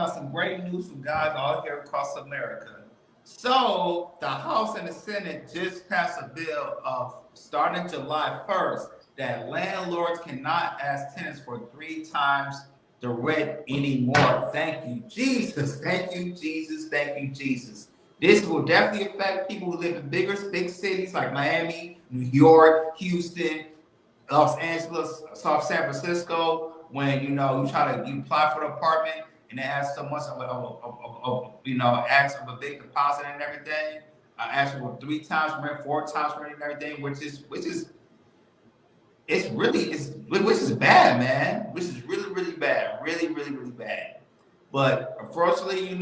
got some great news from guys all here across America. So the House and the Senate just passed a bill of starting July 1st that landlords cannot ask tenants for three times the rent anymore. Thank you, Jesus. Thank you, Jesus. Thank you, Jesus. This will definitely affect people who live in big cities like Miami, New York, Houston, Los Angeles, South San Francisco, when you try to apply for the apartment and they ask so much ask of a big deposit and everything. I ask for three times rent, four times rent and everything, which is which is bad, man. Which is really bad, really bad. But unfortunately,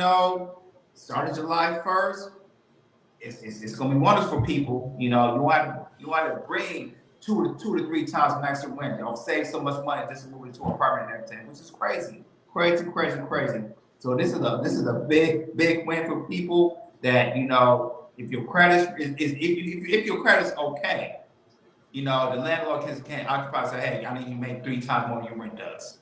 starting July 1st, it's going to be wonders for people. You want to bring two to three times max rent. They'll save so much money just moving to an apartment and everything, which is crazy, crazy. So this is a big win for people that if your credit is if your credit's okay, the landlord can occupy say, hey, I need you to make three times more than your rent does.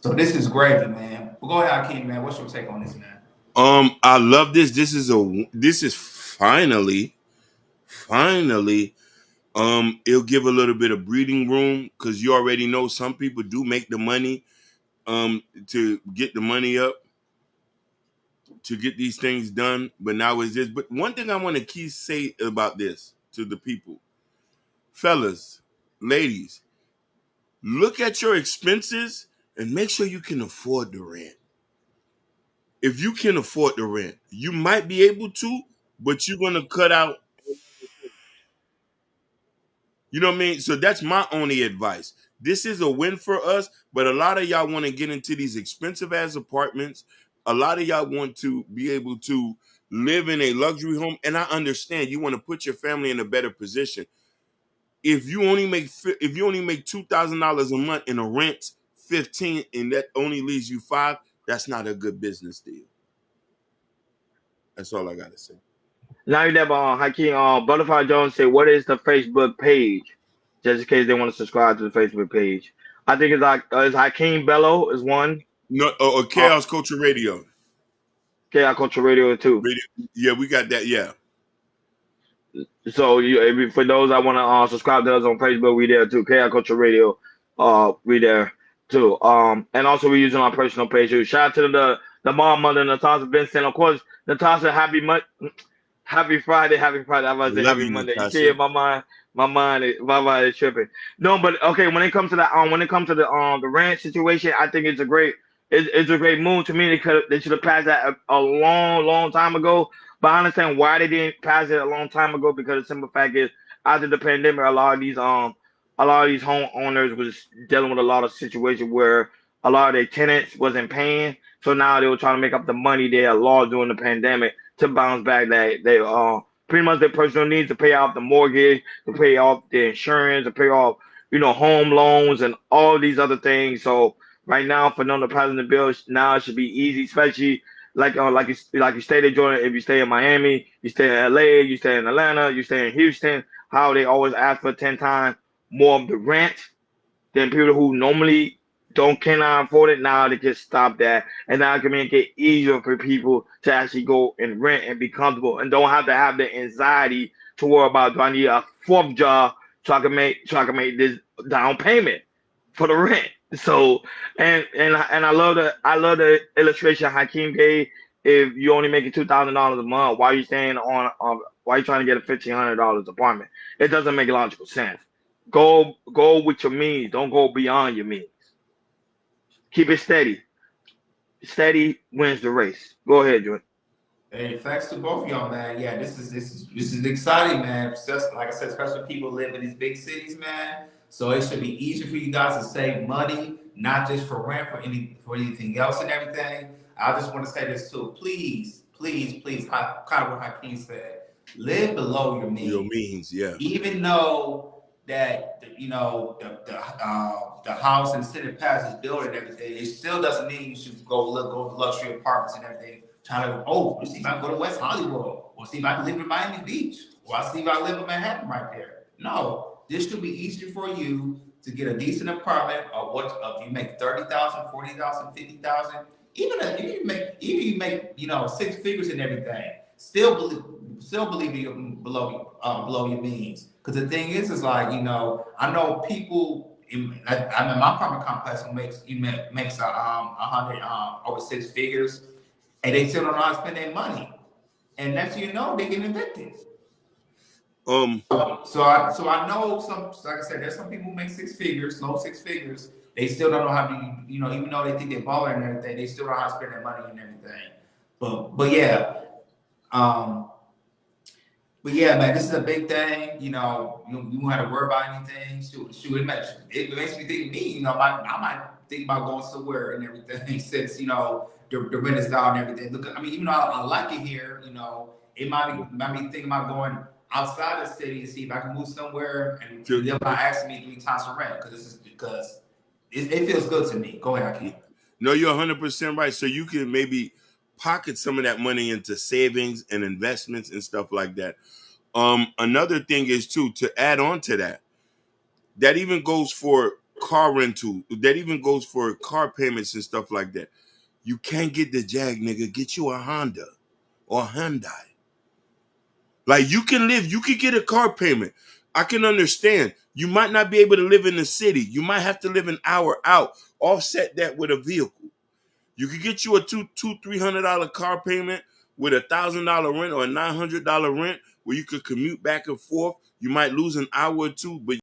So this is gravy, man. But go ahead, Hakeem, man. What's your take on this, man? I love this. This is finally. It'll give a little bit of breathing room because you already know some people do make the money to get the money up to get these things done. But now it's this. But one thing I want to say about this to the people, fellas, ladies, look at your expenses and make sure you can afford the rent. If you can afford the rent, you might be able to, but you're gonna cut out. You know what I mean? So that's my only advice. This is a win for us, but a lot of y'all want to get into these expensive ass apartments. A lot of y'all want to be able to live in a luxury home, and I understand you want to put your family in a better position. If you only make $2,000 a month and a rent 15, and that only leaves you 5, that's not a good business deal. That's all I gotta say. Now you never Hakeem Butterfly Jones say, what is the Facebook page? Just in case they want to subscribe to the Facebook page. I think it's Hakeem Bello is one. No, Uh, Chaos Culture Radio. KI Culture Radio too. Radio. Yeah, we got that. Yeah. So for those that want to subscribe to us on Facebook, we there too. KI Culture Radio, we there too. And also we using our personal page too. Shout out to the mom, mother, Natasha Vincent. Of course, Natasha, happy Friday, happy Friday. I was about to say Love happy you, Monday. You see Natasha. it, my mind is tripping. No, but okay, when it comes to the ranch situation, I think it's a great move to me. They should have passed that a long time ago. But I understand why they didn't pass it a long time ago because the simple fact is after the pandemic, a lot of these homeowners was dealing with a lot of situations where a lot of their tenants wasn't paying. So now they were trying to make up the money they had lost during the pandemic to bounce back that they pretty much their personal needs to pay off the mortgage, to pay off the insurance, to pay off home loans and all these other things. So right now for them to pass the bill now it should be easy, especially like you stated, Jordan. If you stay in Miami, you stay in LA, you stay in Atlanta, you stay in Houston, how they always ask for 10 times more of the rent than people who normally don't cannot afford it. Now they can stop that, and now it can make it easier for people to actually go and rent and be comfortable, and don't have to have the anxiety to worry about, do I need a fourth job so I can make this down payment for the rent. So and I love the illustration Hakeem gave. If you only making $2,000 a month, why are you staying why are you trying to get a $1,500 apartment? It doesn't make logical sense. Go with your means. Don't go beyond your means. Keep it steady. Steady wins the race. Go ahead, Jordan. Hey, thanks to both of y'all, man. Yeah, this is exciting, man. Just like I said, especially people who live in these big cities, man. So it should be easier for you guys to save money, not just for rent, for anything else and everything. I just want to say this too. Please, kind of what Hakeem said. Live below your Your means. means, yeah. Even though that the house and Senate passes bill and everything, it still doesn't mean you should go to luxury apartments and everything. Trying to let's see if I can go to West Hollywood, or see if I can live in Miami Beach, or I see if I live in Manhattan right there. No, this should be easier for you to get a decent apartment. Or what if you make 30,000, 40,000, 50,000? even you make six figures and everything, still believe you below your means. Because the thing is like I know people. I'm in my apartment complex who makes a hundred over six figures, and they still don't know how to spend their money, and next thing you know, they get evicted. Um, So I know some, like I said, there's some people who make six figures, low six figures. They still don't know how to, even though they think they're balling and everything, they still don't know how to spend their money and everything. But yeah, um, but yeah, man, this is a big thing. You won't have to worry about anything. Shoot, it makes me think of me. I might think about going somewhere and everything since the rent is down and everything. Look, I mean, even though I like it here, it might be thinking about going outside the city to see if I can move somewhere and they're not asking me 3 times for rent because it feels good to me. Go ahead, Hakeem. no, you're 100% right. So you can maybe pocket some of that money into savings and investments and stuff like that. Another thing is too, to add on to that, that even goes for car rental. That even goes for car payments and stuff like that. You can't get the Jag, nigga. Get you a Honda or Hyundai. Like you can get a car payment. I can understand. You might not be able to live in the city. You might have to live an hour out. Offset that with a vehicle. You could get you a $300 car payment with $1,000 rent or a $900 rent where you could commute back and forth. You might lose an hour or two, but